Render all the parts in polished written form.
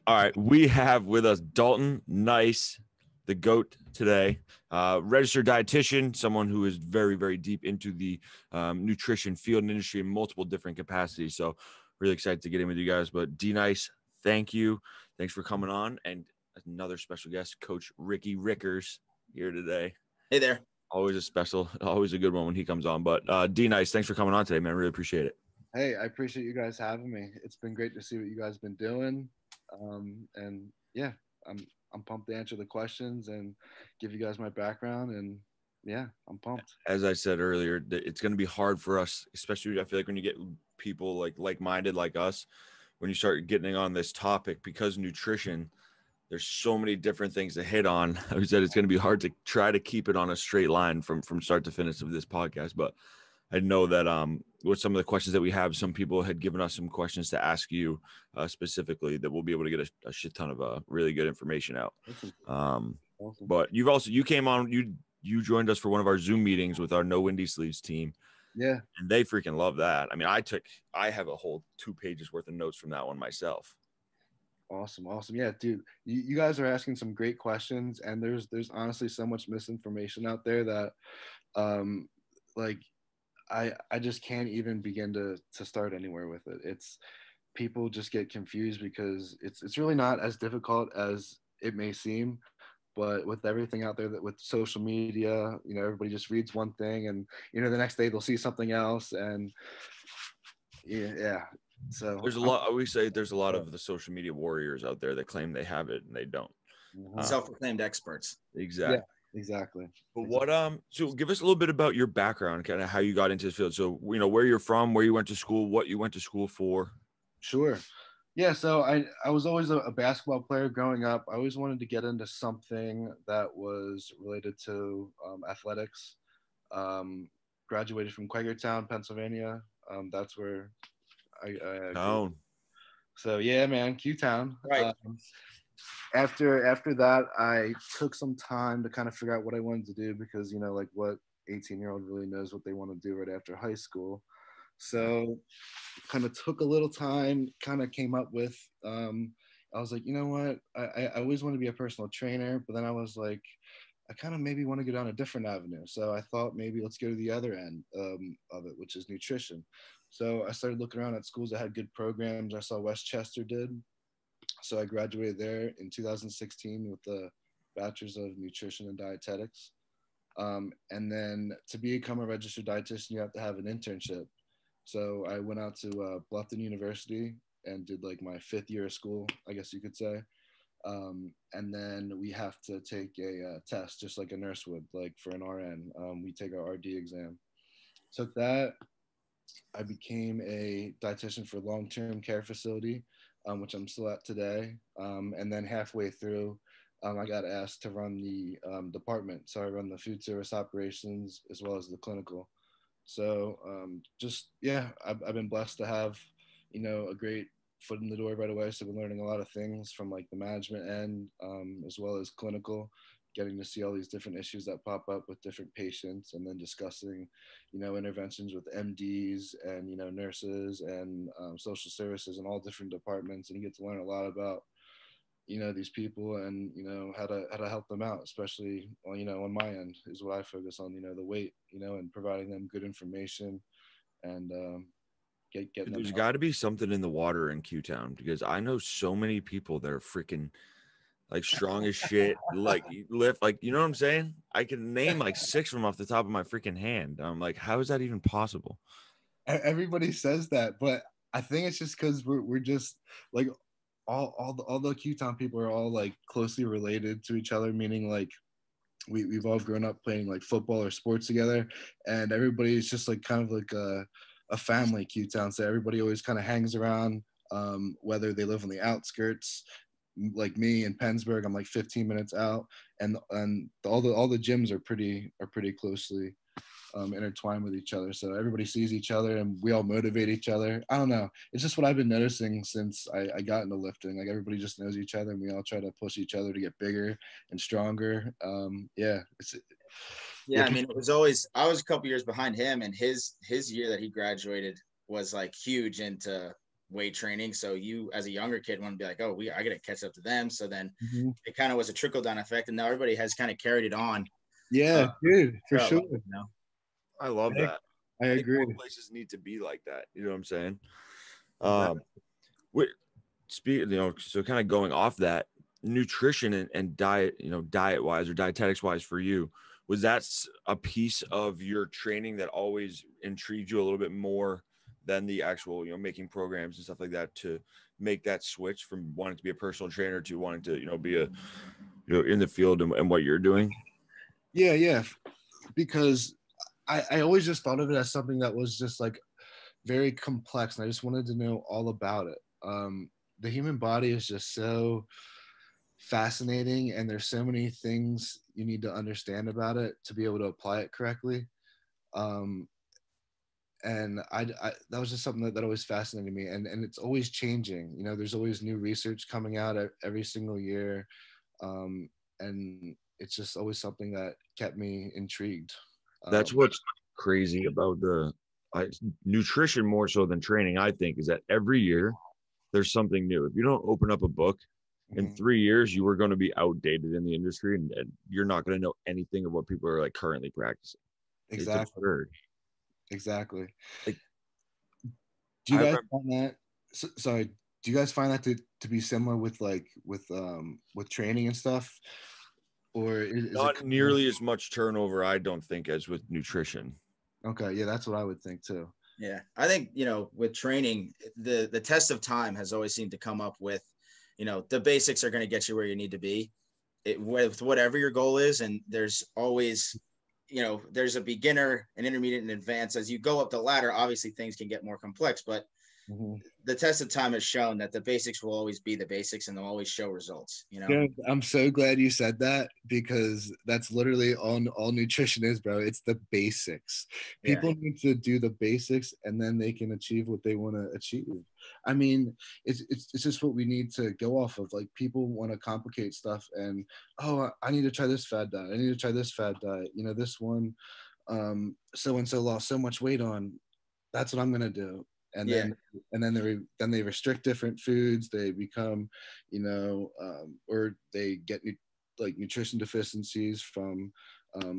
All right, we have with us Dalton Nice, the GOAT today, registered dietitian, someone who is very, very deep into the nutrition field and industry in multiple different capacities. So really excited to get in with you guys. But D Nice, thank you. Thanks for coming on. And another special guest, Coach Ricky Rickers, here today. Hey there. Always a special, always a good one when he comes on. But D Nice, thanks for coming on today, man. Really appreciate it. Hey, I appreciate you guys having me. It's been great to see what you guys been doing. And yeah, I'm pumped to answer the questions and give you guys my background. And yeah, I'm pumped. As I said earlier, it's going to be hard for us, especially I feel like when you get people like-minded like us, when you start getting on this topic, because nutrition, there's so many different things to hit on. I said it's going to be hard to try to keep it on a straight line from start to finish of this podcast. But I know that with some of the questions that we have, some people had given us some questions to ask you specifically that we'll be able to get a shit ton of really good information out. Awesome. But you came on, you joined us for one of our Zoom meetings with our No Windy Sleeves team. Yeah. And they freaking love that. I mean, I have a whole 2 pages worth of notes from that one myself. Awesome. Yeah, dude, you guys are asking some great questions, and there's honestly so much misinformation out there that like I just can't even begin to start anywhere with it. It's people just get confused because it's really not as difficult as it may seem. But with everything out there, that with social media, everybody just reads one thing, and the next day they'll see something else, and yeah. So there's a lot. I always say there's a lot of the social media warriors out there that claim they have it and they don't. Self-proclaimed experts. Exactly. Yeah, exactly. But so give us a little bit about your background, kind of how you got into this field. So where you're from, where you went to school, what you went to school for. Sure. Yeah, so I was always a basketball player growing up. I always wanted to get into something that was related to athletics. Graduated from Quakertown, Pennsylvania. That's where I So yeah, man, Q-Town. Right. After that, I took some time to kind of figure out what I wanted to do because like what 18-year-old really knows what they want to do right after high school. So kind of took a little time, kind of came up with, I was like, you know what? I always want to be a personal trainer, but then I was like, I kind of maybe want to go down a different avenue. So I thought maybe let's go to the other end of it, which is nutrition. So I started looking around at schools that had good programs. I saw Westchester did. So I graduated there in 2016 with the Bachelor's of Nutrition and Dietetics. And then to become a registered dietitian, you have to have an internship. So I went out to Bluffton University and did like my 5th year of school, I guess you could say. And then we have to take a test, just like a nurse would, like for an RN. We take our RD exam. Took that. I became a dietitian for a long-term care facility, which I'm still at today. And then halfway through, I got asked to run the department. So I run the food service operations as well as the clinical. So I've been blessed to have, a great foot in the door right away. So I've been learning a lot of things from like the management end, as well as clinical, getting to see all these different issues that pop up with different patients, and then discussing, interventions with MDs and, nurses and social services and all different departments. And you get to learn a lot about, these people and, how to help them out, especially, on my end is what I focus on, the weight, and providing them good information and getting There's got to be something in the water in Q-Town, because I know so many people that are freaking like strong as shit, like lift, like, you know what I'm saying? I can name like 6 of them off the top of my freaking hand. I'm like, how is that even possible? Everybody says that, but I think it's just because we're just like all the Q-Town people are all like closely related to each other, meaning like we've all grown up playing like football or sports together, and everybody's just like kind of like a family Q-Town. So everybody always kind of hangs around, whether they live on the outskirts. Like me in Pennsburg, I'm like 15 minutes out, and all the gyms are pretty closely intertwined with each other. So everybody sees each other, and we all motivate each other. I don't know. It's just what I've been noticing since I got into lifting. Like everybody just knows each other, and we all try to push each other to get bigger and stronger. Yeah, I mean, it was always, I was a couple years behind him, and his year that he graduated was like huge into weight training. So you, as a younger kid, want to be like, oh, I got to catch up to them. So then it kind of was a trickle down effect, and now everybody has kind of carried it on. Yeah, dude, for sure. Level, you know? I love that. I agree. More places need to be like that. You know what I'm saying? So kind of going off that, nutrition and diet, diet wise or dietetics wise for you, was that a piece of your training that always intrigued you a little bit more than the actual, making programs and stuff like that, to make that switch from wanting to be a personal trainer to wanting to, be a, in the field and what you're doing? Yeah. Because I always just thought of it as something that was just like very complex, and I just wanted to know all about it. The human body is just so fascinating, and there's so many things you need to understand about it to be able to apply it correctly. And I that was just something that always fascinated me, and it's always changing. There's always new research coming out every single year, and it's just always something that kept me intrigued. That's what's crazy about the nutrition, more so than training, I think, is that every year there's something new. If you don't open up a book in 3 years, you are going to be outdated in the industry, and you're not going to know anything of what people are like currently practicing. Exactly. Exactly. Like, do you guys find that? Sorry. Do you guys find that to be similar with training and stuff, or is not it nearly as much turnover, I don't think, as with nutrition? Okay, yeah, that's what I would think too. Yeah, I think with training, the test of time has always seemed to come up with, the basics are going to get you where you need to be, with whatever your goal is, and there's always, there's a beginner, an intermediate, and advanced. As you go up the ladder, obviously things can get more complex, but the test of time has shown that the basics will always be the basics, and they'll always show results. Yeah, I'm so glad you said that, because that's literally all nutrition is, bro. It's the basics. People need to do the basics, and then they can achieve what they want to achieve. I mean, it's just what we need to go off of. Like, people want to complicate stuff, and I need to try this fad diet. I need to try this fad diet. This one, so and so lost so much weight on. That's what I'm gonna do. And then they restrict different foods. They become, or they get nutrition deficiencies from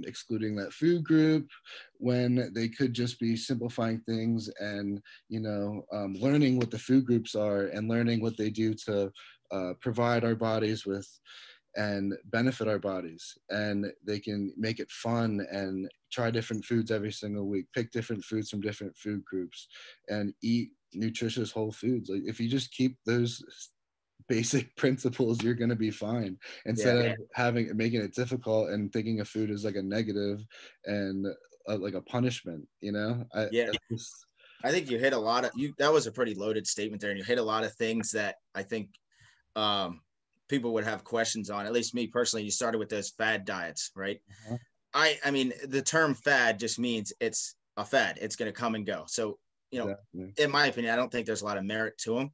excluding that food group, when they could just be simplifying things and learning what the food groups are and learning what they do to provide our bodies with and benefit our bodies. And they can make it fun and try different foods every single week, pick different foods from different food groups, and eat nutritious whole foods. Like, if you just keep those basic principles, you're going to be fine, instead of making it difficult and thinking of food as like a negative and like a punishment. I think you hit a lot of that was a pretty loaded statement there, and you hit a lot of things that I think people would have questions on. At least me personally, you started with those fad diets, right? I mean, the term fad just means it's a fad. It's going to come and go. So, in my opinion, I don't think there's a lot of merit to them.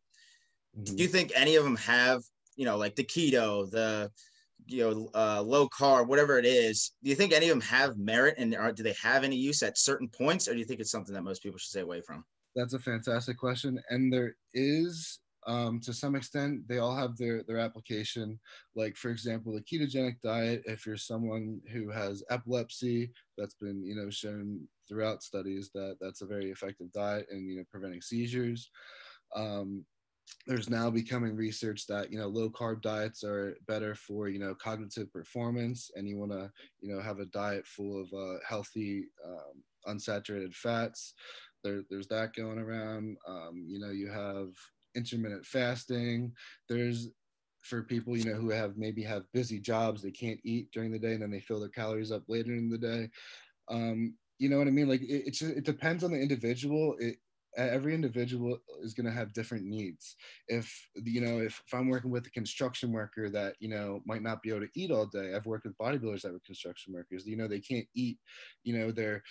Do you think any of them have, like the keto, the, low carb, whatever it is? Do you think any of them have merit, and do they have any use at certain points, or do you think it's something that most people should stay away from? That's a fantastic question. And there is, to some extent, they all have their application. Like, for example, the ketogenic diet, if you're someone who has epilepsy, that's been shown throughout studies that that's a very effective diet in preventing seizures. There's now becoming research that low carb diets are better for cognitive performance, and you want to have a diet full of healthy unsaturated fats. There's that going around. You have intermittent fasting. There's, for people who maybe have busy jobs, they can't eat during the day, and then they fill their calories up later in the day. You know what I mean? Like, it depends on the individual. Every individual is going to have different needs. If I'm working with a construction worker that might not be able to eat all day, I've worked with bodybuilders that were construction workers. They can't eat their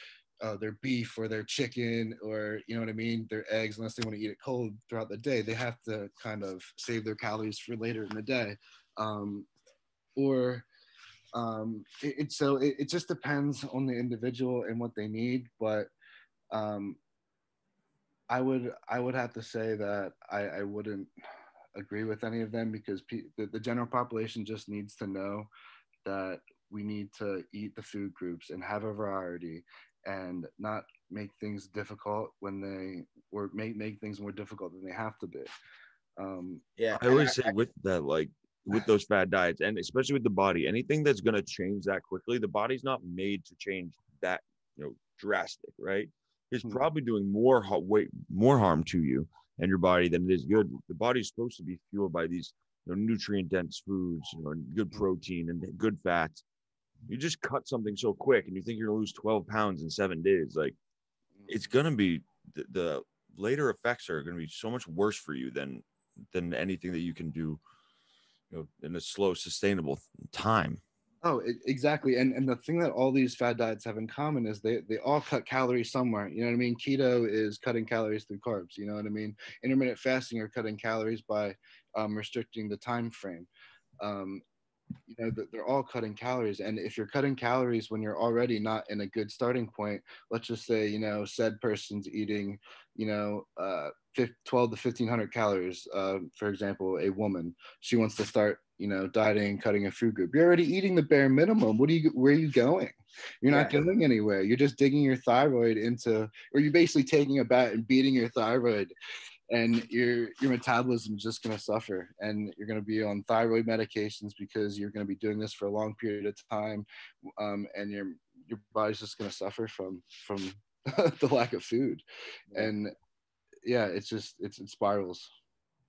beef or their chicken, or what I mean, their eggs, unless they want to eat it cold throughout the day. They have to kind of save their calories for later in the day. It just depends on the individual and what they need. But I would have to say that I wouldn't agree with any of them, because the general population just needs to know that we need to eat the food groups and have a variety, and not make things difficult when they, or make things more difficult than they have to be. Yeah, I always say with that, like with those fad diets, and especially with the body, anything that's going to change that quickly, the body's not made to change that, drastic, right? It's probably doing more harm to you and your body than it is good. The body's supposed to be fueled by these, nutrient dense foods, and good protein and good fats. You just cut something so quick, and you think you're going to lose 12 pounds in 7 days. Like, it's going to be the later effects are going to be so much worse for you than anything that you can do, in a slow, sustainable time. Oh, exactly. And the thing that all these fad diets have in common is they all cut calories somewhere. You know what I mean? Keto is cutting calories through carbs. You know what I mean? Intermittent fasting are cutting calories by restricting the time frame. Um, they're all cutting calories. And if you're cutting calories when you're already not in a good starting point, let's just say, said person's eating, 12 to 1500 calories. For example, a woman, she wants to start, dieting, cutting a food group. You're already eating the bare minimum. Where are you going? You're not going anywhere. You're just digging your thyroid into, or you're basically taking a bat and beating your thyroid, and your metabolism is just going to suffer, and you're going to be on thyroid medications because you're going to be doing this for a long period of time, and your body's just going to suffer from the lack of food. And yeah, it spirals.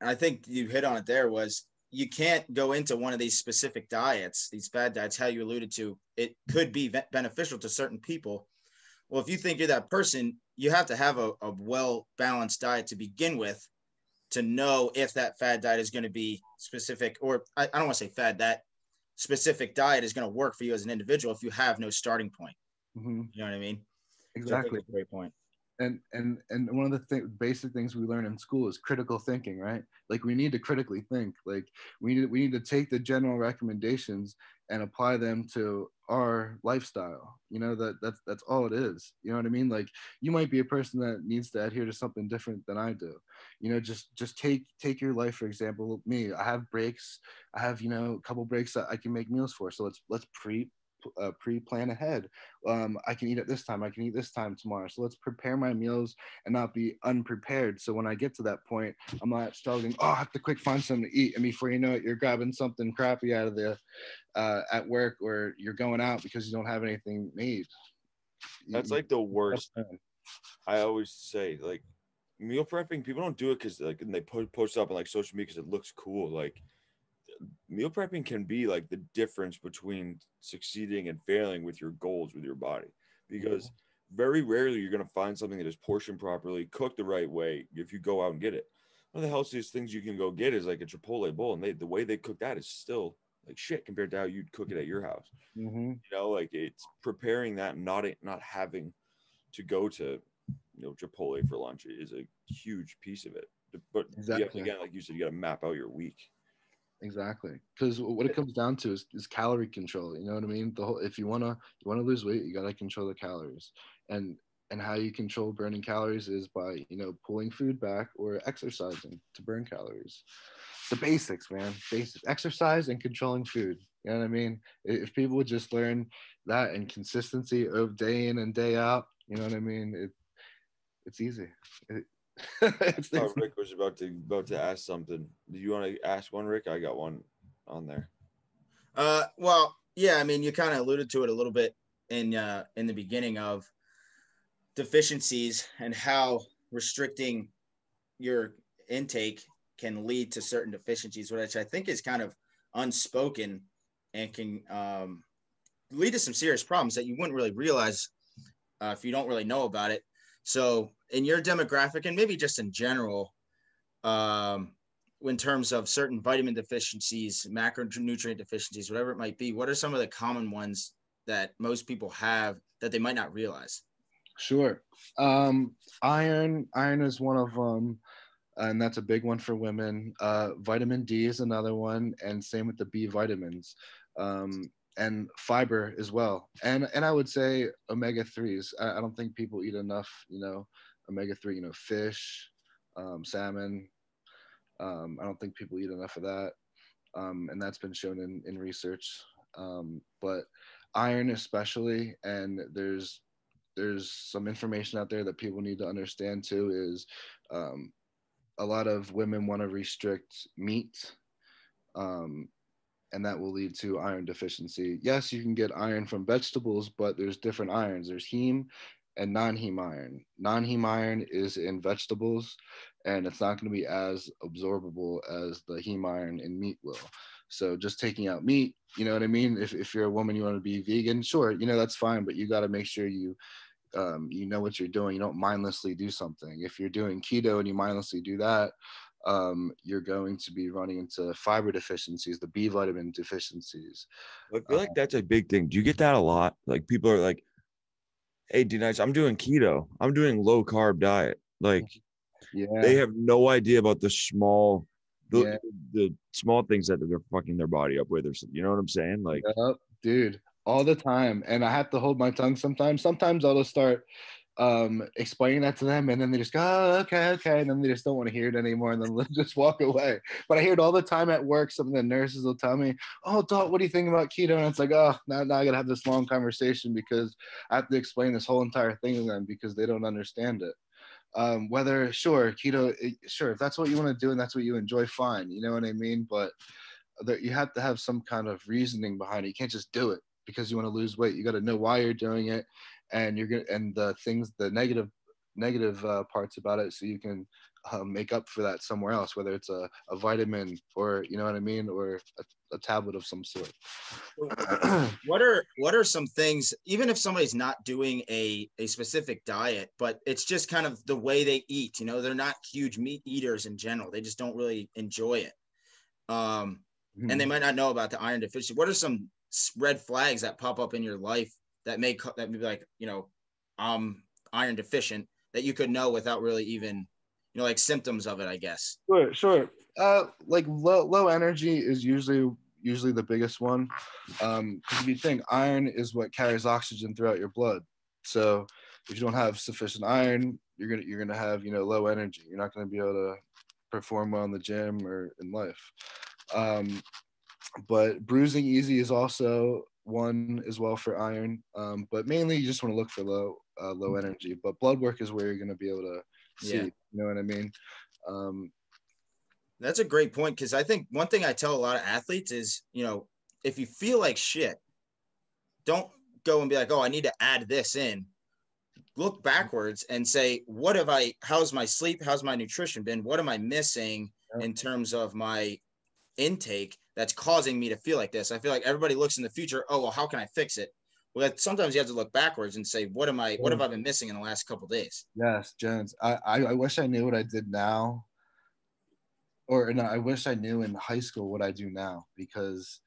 I think you hit on it. There was, you can't go into one of these specific diets, these fad diets, how you alluded to. It could be beneficial to certain people. Well, if you think you're that person, you have to have a well-balanced diet to begin with, to know if that fad diet is going to be specific, or I don't want to say fad, that specific diet is going to work for you as an individual if you have no starting point. Mm-hmm. You know what I mean? Exactly. So I think that's a great point. And one of the basic things we learn in school is critical thinking, right? Like, we need to critically think. Like, we need to take the general recommendations and apply them to our lifestyle. That's all it is. You know what I mean? Like, you might be a person that needs to adhere to something different than I do. Just take your life, for example. Me, I have breaks. I have, a couple breaks that I can make meals for. So let's pre-plan ahead. I can eat at this time. I can eat this time tomorrow. So let's prepare my meals and not be unprepared. So when I get to that point, I'm not struggling. Oh, I have to quick find something to eat. And before you know it, you're grabbing something crappy out of the at work, or you're going out because you don't have anything made. That's like the worst. I always say, like, meal prepping, people don't do it because, like, and they post up on like social media because it looks cool. Like, meal prepping can be like the difference between succeeding and failing with your goals with your body, because very rarely you're going to find something that is portioned properly, cooked the right way if you go out and get it. One of the healthiest things you can go get is like a Chipotle bowl, and the way they cook that is still like shit compared to how you'd cook it at your house. Like, it's preparing that, not having to go to Chipotle for lunch is a huge piece of it. But Exactly. again, like you said, you got to map out your week. Exactly, because what it comes down to is calorie control. You know what I mean? If you wanna lose weight, you gotta control the calories, and how you control burning calories is by pulling food back or exercising to burn calories. The basics, man. Basics: exercise and controlling food. You know what I mean? If people would just learn that, and consistency of day in and day out, you know what I mean? It's easy. Rick was about to ask something. Do you want to ask one, Rick? I got one on there. Well, yeah. I mean, you kind of alluded to it a little bit in the beginning of deficiencies, and how restricting your intake can lead to certain deficiencies, which I think is kind of unspoken, and can lead to some serious problems that you wouldn't really realize if you don't really know about it. So in your demographic, and maybe just in general, in terms of certain vitamin deficiencies, macronutrient deficiencies, whatever it might be, what are some of the common ones that most people have that they might not realize? Sure. Iron is one of them, and that's a big one for women. Vitamin D is another one, and same with the B vitamins. And fiber as well, and I would say omega-3s. I don't think people eat enough, omega-3, fish, salmon. I don't think people eat enough of that. And that's been shown in research. But iron especially, and there's some information out there that people need to understand too, is a lot of women want to restrict meat, and that will lead to iron deficiency. Yes, you can get iron from vegetables, but there's different irons. There's heme and non-heme iron. Non-heme iron is in vegetables, and it's not going to be as absorbable as the heme iron in meat will. So just taking out meat, you know what I mean? If you're a woman, you want to be vegan, sure, that's fine, but you got to make sure you know what you're doing. You don't mindlessly do something. If you're doing keto and you mindlessly do that, you're going to be running into fiber deficiencies, the B vitamin deficiencies. I feel like that's a big thing. Do you get that a lot? Like people are like, hey, D-Nice, I'm doing keto. I'm doing low carb diet. Like they have no idea about the small things that they're fucking their body up with, or something. You know what I'm saying? Like, yep, dude, all the time. And I have to hold my tongue sometimes. Sometimes I'll just start explaining that to them, and then they just go, oh, okay, and then they just don't want to hear it anymore, and then they'll just walk away. But I hear it all the time at work. Some of the nurses will tell me, oh, Dalt, what do you think about keto? And it's like, oh, now I gotta have this long conversation because I have to explain this whole entire thing to them because they don't understand it. Whether keto, sure, if that's what you want to do and that's what you enjoy, fine, you know what I mean? But you have to have some kind of reasoning behind it. You can't just do it because you want to lose weight. You got to know why you're doing it, and the negative parts about it, so you can make up for that somewhere else, whether it's a vitamin or, you know what I mean, or a tablet of some sort. What are some things, even if somebody's not doing a specific diet, but it's just kind of the way they eat, they're not huge meat eaters in general. They just don't really enjoy it. And they might not know about the iron deficiency. What are some red flags that pop up in your life that may be like, I'm iron deficient, that you could know without really even, like symptoms of it, I guess? Sure. Like low energy is usually the biggest one. If you think iron is what carries oxygen throughout your blood, so if you don't have sufficient iron, you're gonna have low energy. You're not gonna be able to perform well in the gym or in life. But bruising easy is also one as well for iron. But mainly you just want to look for low energy. But blood work is where you're going to be able to see. Yeah. You know what I mean? That's a great point, because I think one thing I tell a lot of athletes is, if you feel like shit, don't go and be like, oh, I need to add this in. Look backwards and say, how's my sleep? How's my nutrition been? What am I missing in terms of my intake that's causing me to feel like this? I feel like everybody looks in the future. Oh, well, how can I fix it? Well, sometimes you have to look backwards and say, what have I been missing in the last couple of days? Yes, Jones. I wish I knew what I did now, or no, I wish I knew in high school what I do now, because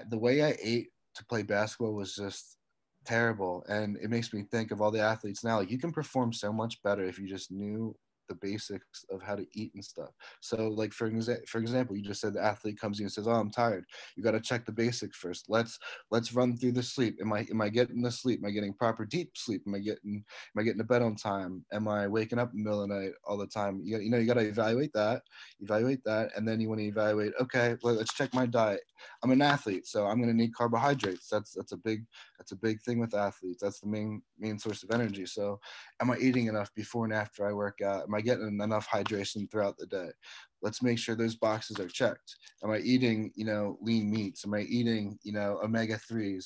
the way I ate to play basketball was just terrible. And it makes me think of all the athletes now. Like, you can perform so much better if you just knew the basics of how to eat and stuff. So like for example, you just said the athlete comes in and says, oh, I'm tired. You got to check the basics first. Let's run through the sleep. Am I getting the sleep? Am I getting proper deep sleep? Am I getting to bed on time? Am I waking up in the middle of the night all the time? You got to evaluate that, and then you want to evaluate, okay, well, let's check my diet. I'm an athlete, so I'm going to need carbohydrates. That's a big thing with athletes. That's the main source of energy. So am I eating enough before and after I work out? Am I getting enough hydration throughout the day? Let's make sure those boxes are checked. Am I eating, lean meats? Am I eating, omega-3s?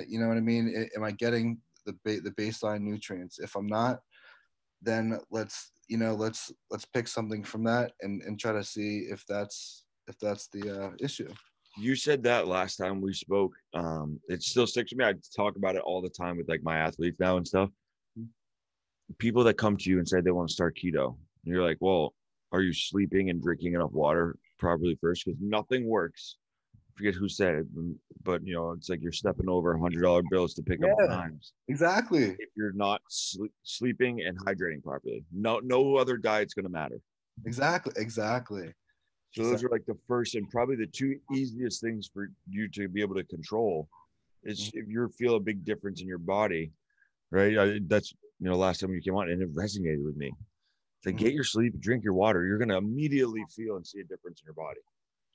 You know what I mean? Am I getting the baseline nutrients? If I'm not, then let's pick something from that and try to see if that's the issue. You said that last time we spoke. It still sticks with me. I talk about it all the time with like my athletes now and stuff. People that come to you and say they want to start keto, and you're like, well, are you sleeping and drinking enough water properly first? Because nothing works. I forget who said it, but it's like you're stepping over $100 bills to pick up dimes. Exactly. If you're not sleeping and hydrating properly, no other diet's going to matter. Exactly. So those are like the first and probably the two easiest things for you to be able to control is if you feel a big difference in your body, right? That's last time you came on, and it resonated with me. It's like, Mhm. get your sleep, drink your water. You're going to immediately feel and see a difference in your body.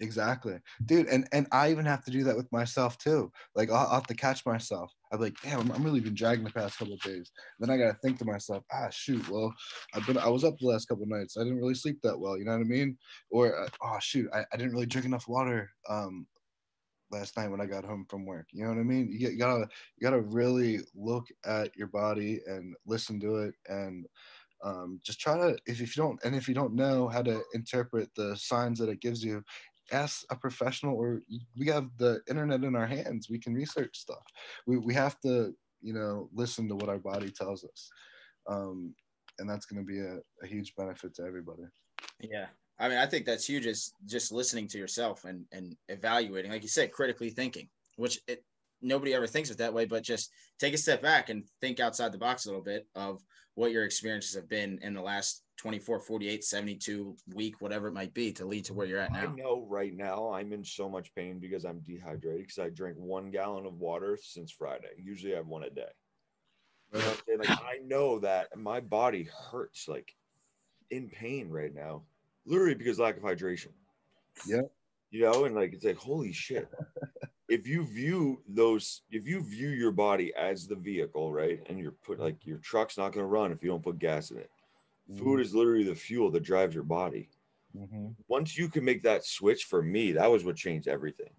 Exactly, dude. And I even have to do that with myself too. Like I'll have to catch myself. I'm like, damn, I'm really been dragging the past couple of days. Then I gotta think to myself, shoot, well, I was up the last couple of nights. I didn't really sleep that well. You know what I mean? Or oh shoot, I didn't really drink enough water last night when I got home from work. You know what I mean? You gotta really look at your body and listen to it, and just try to, if you don't know how to interpret the signs that it gives you, ask a professional. Or we have the internet in our hands, we can research stuff. We have to listen to what our body tells us, and that's going to be a huge benefit to everybody. Yeah. I mean, I think that's huge, is just listening to yourself and evaluating, like you said, critically thinking, which nobody ever thinks of that way, but just take a step back and think outside the box a little bit of what your experiences have been in the last 24, 48, 72 week, whatever it might be, to lead to where you're at now. I know right now I'm in so much pain because I'm dehydrated, because I drank 1 gallon of water since Friday. Usually I have one a day. You know what I'm saying? Like, I know that my body hurts, like in pain right now, literally because lack of hydration. Yeah. And like, it's like, holy shit. If you view your body as the vehicle, right? And you're like, your truck's not going to run if you don't put gas in it. Food is literally the fuel that drives your body. Once you can make that switch, for me, that was what changed everything.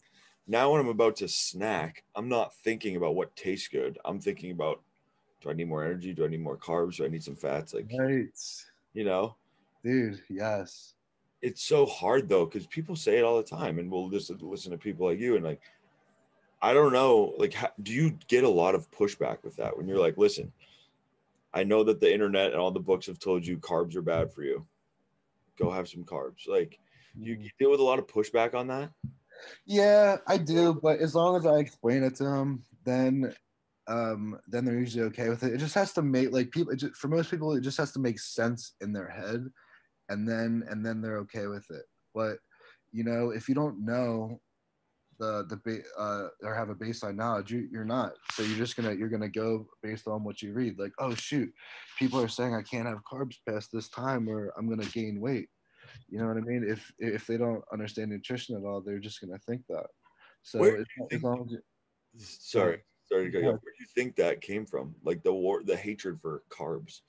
Now, when I'm about to snack, I'm not thinking about what tastes good. I'm thinking about, do I need more energy? Do I need more carbs? Do I need some fats? Like, Right. Dude, yes. It's so hard though, because people say it all the time, and we'll listen to people like you, and like, I don't know, like, do you get a lot of pushback with that when you're like, listen, I know that the internet and all the books have told you carbs are bad for you. Go have some carbs. Like, you deal with a lot of pushback on that? Yeah, I do, but as long as I explain it to them, then they're usually okay with it. It just has to make, like, people, for most people, it just has to make sense in their head, and then they're okay with it. But if you don't know or have a baseline knowledge, you're not. So you're gonna go based on what you read. Like, oh shoot, people are saying I can't have carbs past this time, or I'm gonna gain weight. You know what I mean? If they don't understand nutrition at all, they're just gonna think that. Where So do you as think, long as you, sorry to cut you off. Where do you think that came from? Like, the hatred for carbs?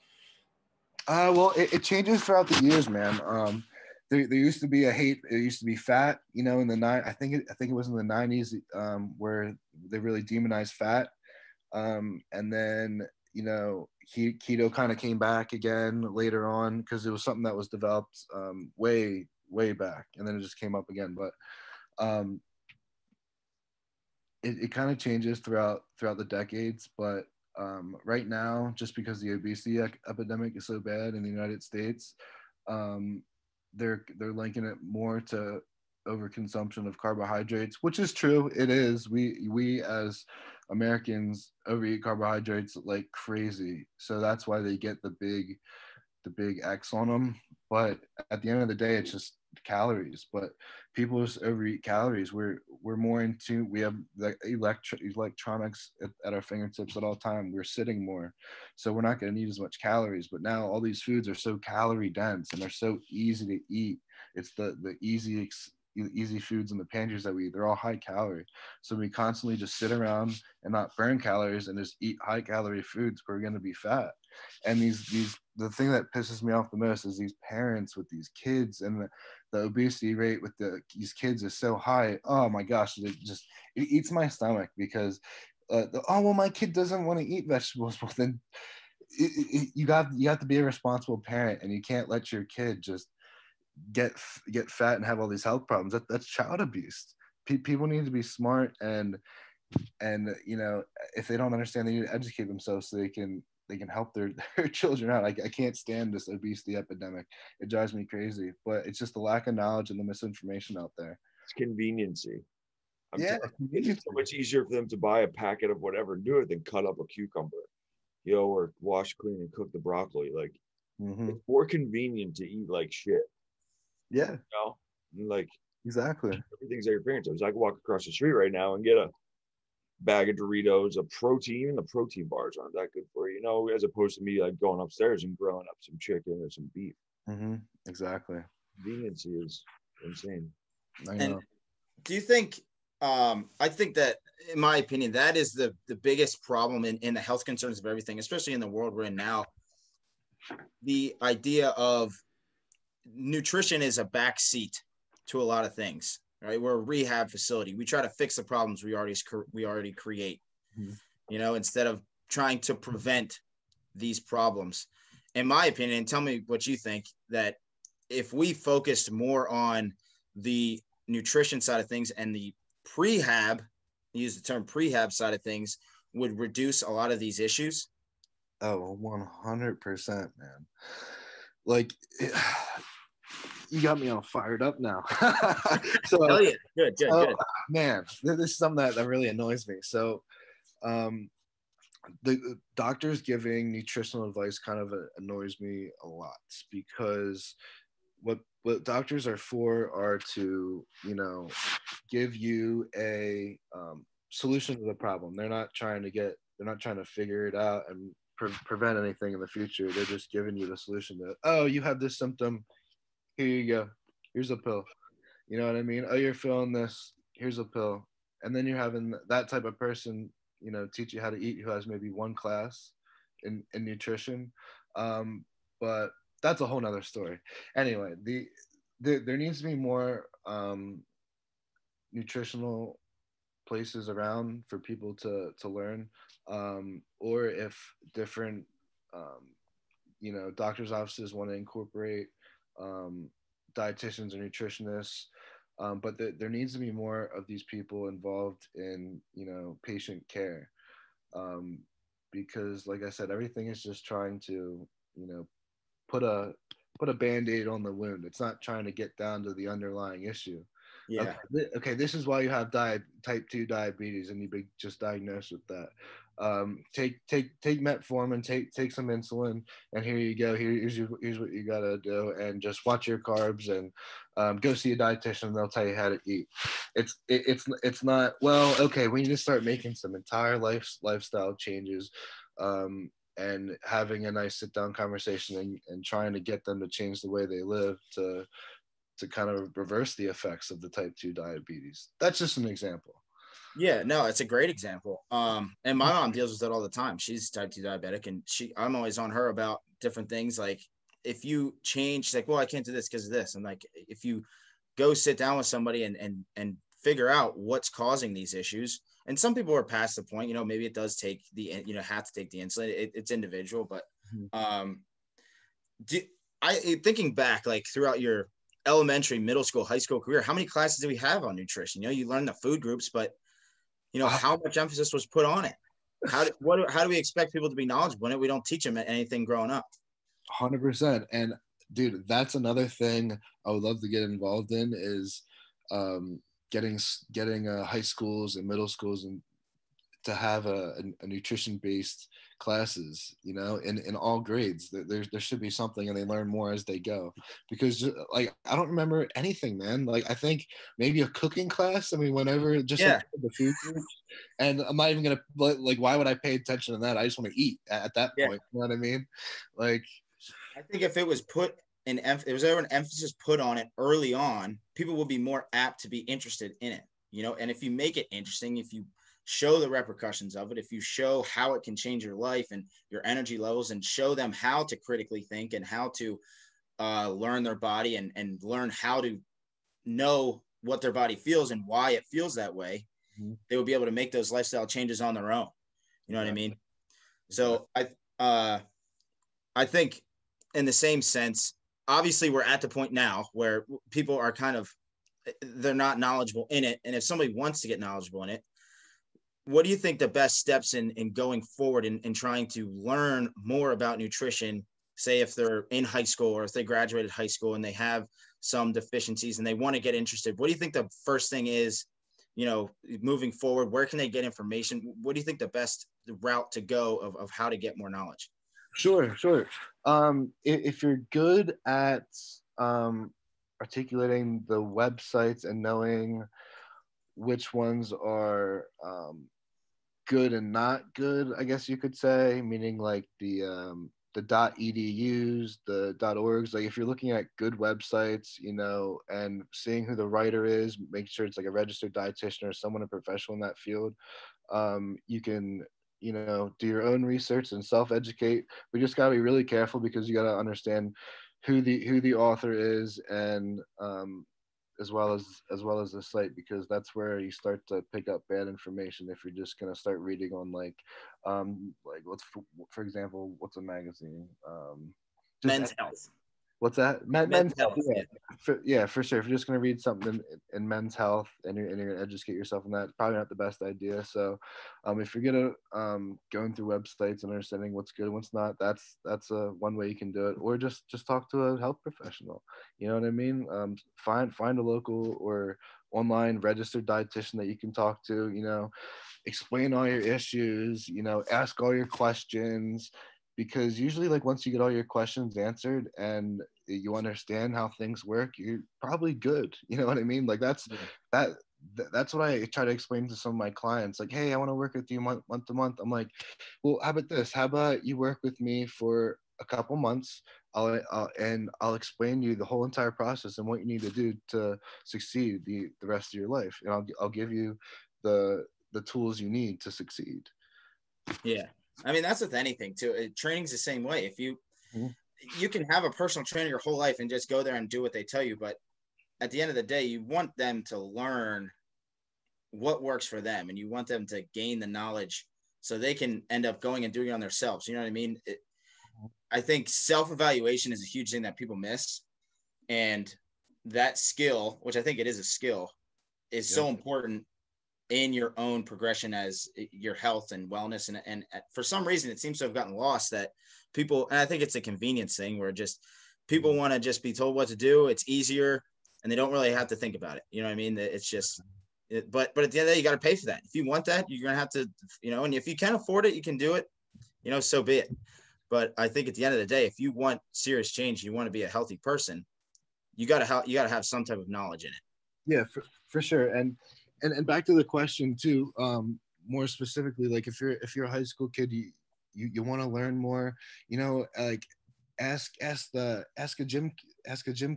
well, it changes throughout the years, man. There used to be a hate. It used to be fat, in the I think it was in the 90s, where they really demonized fat, and then keto kind of came back again later on, because it was something that was developed way back, and then it just came up again. But it kind of changes throughout the decades. But right now, just because the obesity epidemic is so bad in the United States, they're linking it more to overconsumption of carbohydrates, which is true. It is. We as Americans overeat carbohydrates like crazy, so that's why they get the big X on them. But at the end of the day, it's just calories. But people just overeat calories. We're more into, we have the electronics at our fingertips at all time. We're sitting more, so we're not going to need as much calories. But now all these foods are so calorie dense, and they're so easy to eat. It's the easy foods in the pantries that we eat. They're all high calorie, so we constantly just sit around and not burn calories and just eat high calorie foods. We're going to be fat. And the thing that pisses me off the most is these parents with these kids, and the obesity rate with these kids is so high. Oh my gosh, it eats my stomach, because oh well, my kid doesn't want to eat vegetables. Well, then you have to be a responsible parent, and you can't let your kid just get fat and have all these health problems. That's child abuse. People need to be smart, and if they don't understand, they need to educate themselves so they can help their children out. I can't stand this obesity epidemic. It drives me crazy. But it's just the lack of knowledge and the misinformation out there. It's conveniency. Yeah, it's just so much easier for them to buy a packet of whatever and do it than cut up a cucumber, or wash, clean, and cook the broccoli. Like, it's more convenient to eat like shit. Yeah. And like, exactly. everything's at your fingertips. I can walk across the street right now and get a bag of Doritos, a protein, and the protein bars aren't that good for you, you know, as opposed to me like going upstairs and grilling up some chicken or some beef. Exactly. Convenience is insane. I know. And do you think, I think that, in my opinion, that is the biggest problem in the health concerns of everything, especially in the world we're in now. The idea of nutrition is a backseat to a lot of things, right? We're a rehab facility. We try to fix the problems we already create, you know, instead of trying to prevent these problems. In my opinion, and tell me what you think, that if we focused more on the nutrition side of things and the prehab, use the term prehab side of things, would reduce a lot of these issues. Oh, 100%, man. Like, you got me all fired up now. So, hell yeah, good. Man, this is something that really annoys me. So, the doctors giving nutritional advice kind of annoys me a lot, because what doctors are for are to, you know, give you a solution to the problem. They're not trying to figure it out and prevent anything in the future. They're just giving you the solution to, oh, you have this symptom, here you go, here's a pill. You know what I mean? Oh, you're feeling this, here's a pill. And then you're having that type of person, you know, teach you how to eat, who has maybe one class in nutrition. But that's a whole nother story. Anyway, there needs to be more nutritional places around for people to learn, or if different you know, doctors' offices want to incorporate dietitians or nutritionists, but there needs to be more of these people involved in, you know, patient care, because like I said, everything is just trying to, you know, put a band-aid on the wound. It's not trying to get down to the underlying issue. Yeah. Okay, this is why you have type 2 diabetes and you've been just diagnosed with that. Take metformin, take some insulin, and here you go. Here's what you gotta do, and just watch your carbs, and go see a dietitian, and they'll tell you how to eat. It's not, well, okay, we need to start making some entire lifestyle changes, and having a nice sit down conversation, and trying to get them to change the way they live to kind of reverse the effects of the type 2 diabetes. That's just an example. Yeah, no, it's a great example. And my mom deals with it all the time. She's type 2 diabetic, and I'm always on her about different things. Like, if you change, she's like, well, I can't do this because of this. And like, if you go sit down with somebody and figure out what's causing these issues. And some people are past the point, you know, maybe it does take have to take the insulin. It's individual, but thinking back, like throughout your elementary, middle school, high school career, how many classes do we have on nutrition? You know, you learn the food groups, but you know, how much emphasis was put on it? How do we expect people to be knowledgeable in it? We don't teach them anything growing up. 100%. And dude, that's another thing I would love to get involved in, is getting high schools and middle schools and to have a nutrition based classes, you know, in all grades. There should be something, and they learn more as they go, because like, I don't remember anything, man. Like, I think maybe a cooking class. I mean, whenever, just like the food group, and I'm not even gonna, like, why would I pay attention to that? I just want to eat at that point. You know what I mean? Like, I think if it was put if there was ever an emphasis put on it early on, people will be more apt to be interested in it, you know. And if you make it interesting, if you show the repercussions of it, if you show how it can change your life and your energy levels, and show them how to critically think and how to learn their body, and learn how to know what their body feels and why it feels that way, they will be able to make those lifestyle changes on their own. You know what I mean? So I think, in the same sense, obviously we're at the point now where people are they're not knowledgeable in it. And if somebody wants to get knowledgeable in it, what do you think the best steps in going forward in trying to learn more about nutrition, say if they're in high school, or if they graduated high school and they have some deficiencies and they want to get interested? What do you think the first thing is, you know, moving forward? Where can they get information? What do you think the best route to go of how to get more knowledge? Sure. If you're good at articulating the websites and knowing which ones are good and not good, I guess you could say, meaning like the .edus, the .orgs. Like if you're looking at good websites, you know, and seeing who the writer is, make sure it's like a registered dietitian or someone a professional in that field. You can, you know, do your own research and self-educate. We just gotta be really careful because you gotta understand who the author is, and as well as the site, because that's where you start to pick up bad information if you're just gonna start reading on like what's for example, what's a magazine, Men's Health. What's that? Men's Health. Yeah. For sure. If you're just going to read something in Men's Health and you're going to educate yourself on that, probably not the best idea. So if you're going to going through websites and understanding what's good and what's not, that's one way you can do it. Or just talk to a health professional. You know what I mean? Find a local or online registered dietitian that you can talk to, you know, explain all your issues, you know, ask all your questions. Because usually, like, once you get all your questions answered and you understand how things work, you're probably good. You know what I mean? Like that's what I try to explain to some of my clients. Like, hey, I want to work with you month to month. I'm like, well, how about this? How about you work with me for a couple months? I'll explain you the whole entire process and what you need to do to succeed the rest of your life, and I'll give you the tools you need to succeed. Yeah. I mean, that's with anything too. Training's the same way. If you can have a personal trainer your whole life and just go there and do what they tell you, but at the end of the day, you want them to learn what works for them, and you want them to gain the knowledge so they can end up going and doing it on themselves. You know what I mean? I think self-evaluation is a huge thing that people miss, and that skill, which I think it is a skill, is so important in your own progression as your health and wellness. And for some reason, it seems to have gotten lost that people, and I think it's a convenience thing where just people want to just be told what to do. It's easier and they don't really have to think about it. You know what I mean? It's just, but at the end of the day, you got to pay for that. If you want that, you're going to have to, you know, and if you can afford it, you can do it, you know, so be it. But I think at the end of the day, if you want serious change, you want to be a healthy person, you got to have some type of knowledge in it. Yeah, for sure. And back to the question too, more specifically, like if you're a high school kid, you want to learn more, you know, like ask a gym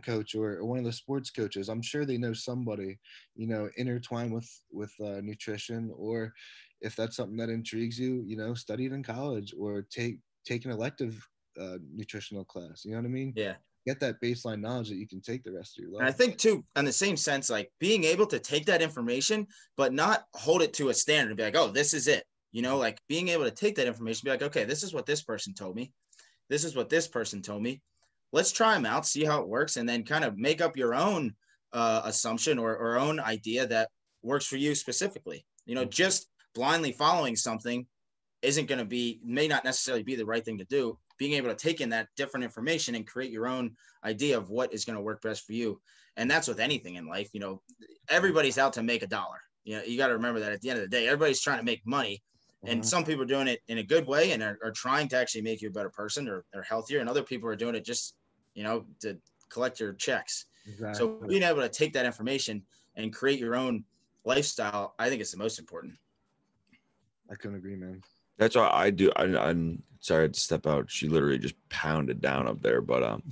coach or one of the sports coaches. I'm sure they know somebody, you know, intertwined with nutrition, or if that's something that intrigues you, you know, study it in college or take an elective nutritional class. You know what I mean? Yeah. Get that baseline knowledge that you can take the rest of your life. And I think too, in the same sense, like being able to take that information, but not hold it to a standard and be like, oh, this is it. You know, like being able to take that information, be like, okay, this is what this person told me. This is what this person told me. Let's try them out, see how it works, and then kind of make up your own assumption or own idea that works for you specifically. You know, just blindly following something may not necessarily be the right thing to do. Being able to take in that different information and create your own idea of what is going to work best for you. And that's with anything in life. You know, everybody's out to make $1. You know, you got to remember that at the end of the day, everybody's trying to make money. And some people are doing it in a good way and are trying to actually make you a better person or healthier. And other people are doing it just, you know, to collect your checks. Exactly. So being able to take that information and create your own lifestyle, I think it's the most important. I couldn't agree, man. That's what I do. I'm sorry to step out. She literally just pounded down up there, but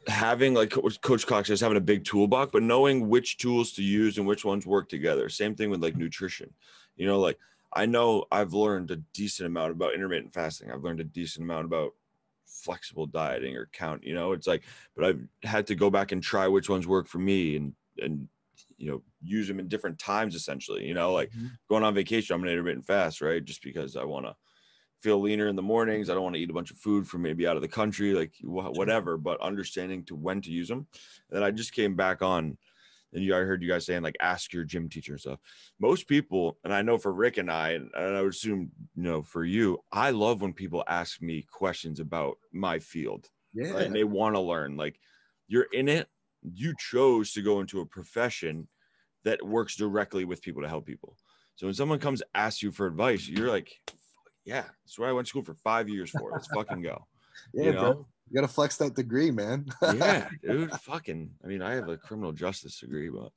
having, like Coach Cox says, having a big toolbox, but knowing which tools to use and which ones work together. Same thing with like nutrition. You know, like I know I've learned a decent amount about intermittent fasting. I've learned a decent amount about flexible dieting or count. You know, it's like, but I've had to go back and try which ones work for me and you know, use them in different times, essentially. You know, like going on vacation, I'm an intermittent fast, right? Just because I want to feel leaner in the mornings. I don't want to eat a bunch of food from maybe out of the country, like whatever, but understanding to when to use them. And then I just came back on, and I heard you guys saying, like, ask your gym teacher and stuff. Most people, and I know for Rick and I would assume, you know, for you, I love when people ask me questions about my field. Yeah. Right? And they want to learn. Like, you're in it. You chose to go into a profession that works directly with people to help people. So when someone comes ask you for advice, you're like, yeah, that's what I went to school for 5 years for. Let's fucking go. Yeah, you know? Bro. You got to flex that degree, man. Yeah, dude, fucking, I mean, I have a criminal justice degree, but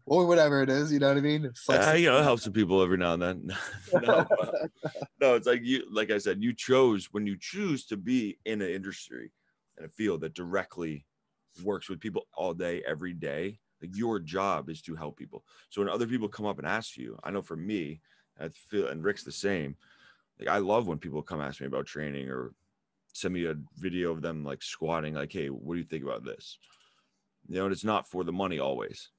or whatever it is, you know what I mean? You know, it helps some people every now and then. No, it's like like I said, when you choose to be in an industry and a field that directly works with people all day, every day, like your job is to help people. So when other people come up and ask you, I know for me, I feel, and Rick's the same. Like I love when people come ask me about training or send me a video of them like squatting, like, hey, what do you think about this? You know, and it's not for the money always.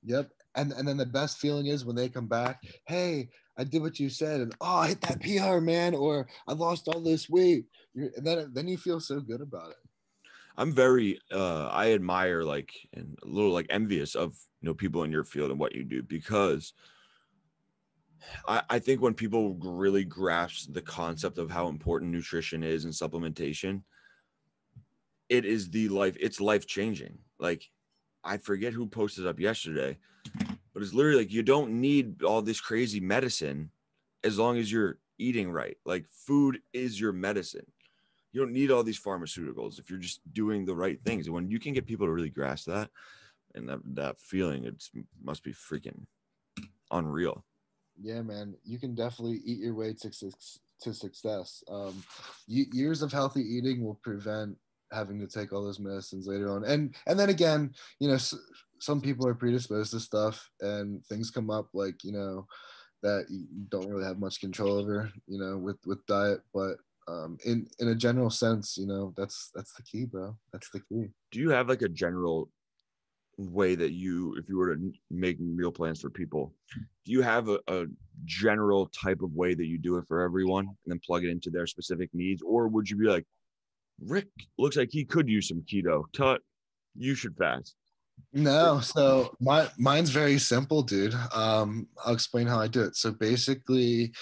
Yep. And then the best feeling is when they come back, hey, I did what you said, and I hit that PR, man, or I lost all this weight. And then you feel so good about it. I'm very I admire like and a little like envious of people in your field and what you do, because I think when people really grasp the concept of how important nutrition is and supplementation, it's life changing. Like I forget who posted up yesterday, but it's literally like you don't need all this crazy medicine as long as you're eating right. Like food is your medicine. You don't need all these pharmaceuticals if you're just doing the right things. And when you can get people to really grasp that and that feeling, it must be freaking unreal. Yeah, man, you can definitely eat your way to success. Years of healthy eating will prevent having to take all those medicines later on. And then again, some people are predisposed to stuff and things come up like, that you don't really have much control over, with diet. But in a general sense, that's the key, bro. That's the key. Do you have like a general way that if you were to make meal plans for people, do you have a general type of way that you do it for everyone and then plug it into their specific needs? Or would you be like, Rick looks like he could use some keto. Tut, you should fast. No, so mine's very simple, dude. I'll explain how I do it. So basically,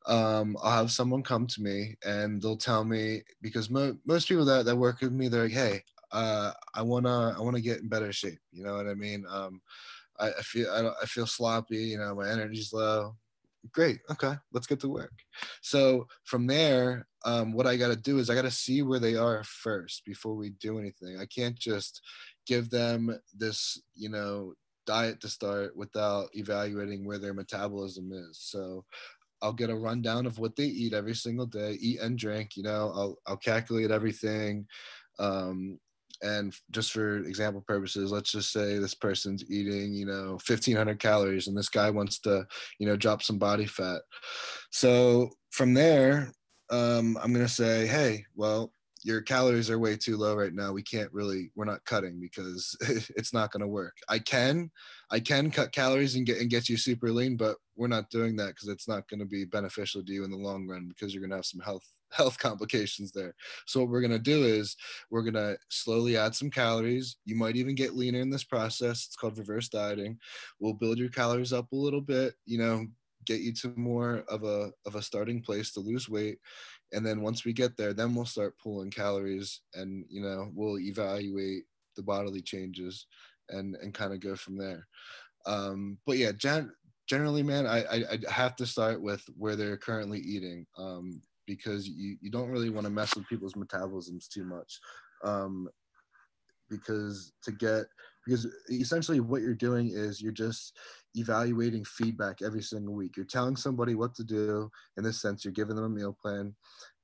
I'll have someone come to me and they'll tell me, because most people that work with me, they're like, hey, I wanna get in better shape. You know what I mean? I feel sloppy. My energy's low. Great. Okay, let's get to work. So from there, what I got to do is I got to see where they are first before we do anything. I can't just give them this, diet to start without evaluating where their metabolism is. So I'll get a rundown of what they eat every single day, eat and drink. I'll calculate everything. And just for example purposes, let's just say this person's eating, 1,500 calories, and this guy wants to, drop some body fat. So from there, I'm going to say, hey, well, your calories are way too low right now. We're not cutting because it's not going to work. I can cut calories and get you super lean, but we're not doing that because it's not going to be beneficial to you in the long run, because you're going to have some health complications there. So what we're going to do is we're going to slowly add some calories. You might even get leaner in this process. It's called reverse dieting. We'll build your calories up a little bit, get you to more of a starting place to lose weight. And then once we get there, then we'll start pulling calories and, we'll evaluate the bodily changes and kind of go from there. But yeah, generally, man, I have to start with where they're currently eating, because you don't really want to mess with people's metabolisms too much, because essentially what you're doing is you're just evaluating feedback every single week. You're telling somebody what to do. In this sense, you're giving them a meal plan,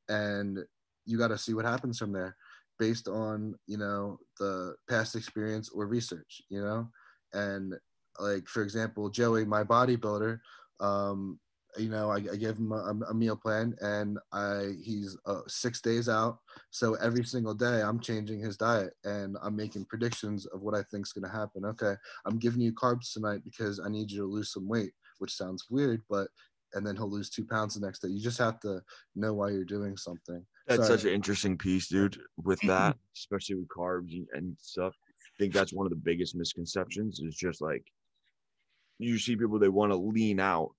and you got to see what happens from there based on, the past experience or research, and like, for example, Joey, my bodybuilder, I gave him a meal plan, and he's 6 days out. So every single day I'm changing his diet and I'm making predictions of what I think is going to happen. Okay, I'm giving you carbs tonight because I need you to lose some weight, which sounds weird, and then he'll lose 2 pounds the next day. You just have to know why you're doing something. That's such an interesting piece, dude, with that, especially with carbs and stuff. I think that's one of the biggest misconceptions, is just like, you see people, they want to lean out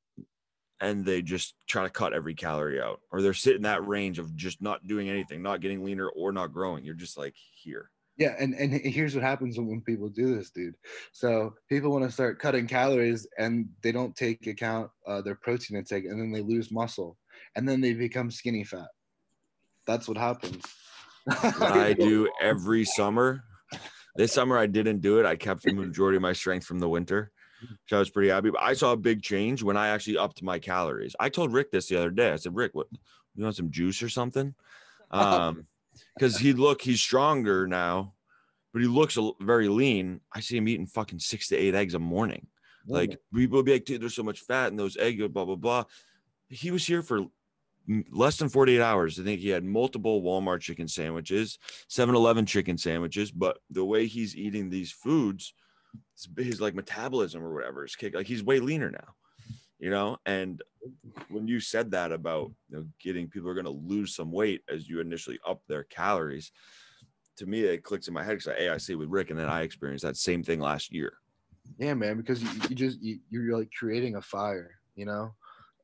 and they just try to cut every calorie out, or they're sitting that range of just not doing anything, not getting leaner or not growing. You're just like, here. Yeah, and here's what happens when people do this, dude. So people want to start cutting calories and they don't take account their protein intake, and then they lose muscle, and then they become skinny fat. That's what happens. What I do every summer. This summer I didn't do it. I kept the majority of my strength from the winter. So I was pretty happy. But I saw a big change when I actually upped my calories. I told Rick this the other day. I said, Rick, what, you want some juice or something? Because he's stronger now, but he looks very lean. I see him eating fucking 6 to 8 eggs a morning. Like people would be like, dude, there's so much fat in those eggs, blah, blah, blah. He was here for less than 48 hours. I think he had multiple Walmart chicken sandwiches, 7-Eleven chicken sandwiches, but the way he's eating these foods, his like metabolism or whatever is kick. Like he's way leaner now, you know? And when you said that about, you know, getting people are going to lose some weight as you initially up their calories, to me, it clicks in my head because I see with Rick, and then I experienced that same thing last year. Yeah, man, because you're like creating a fire, you know,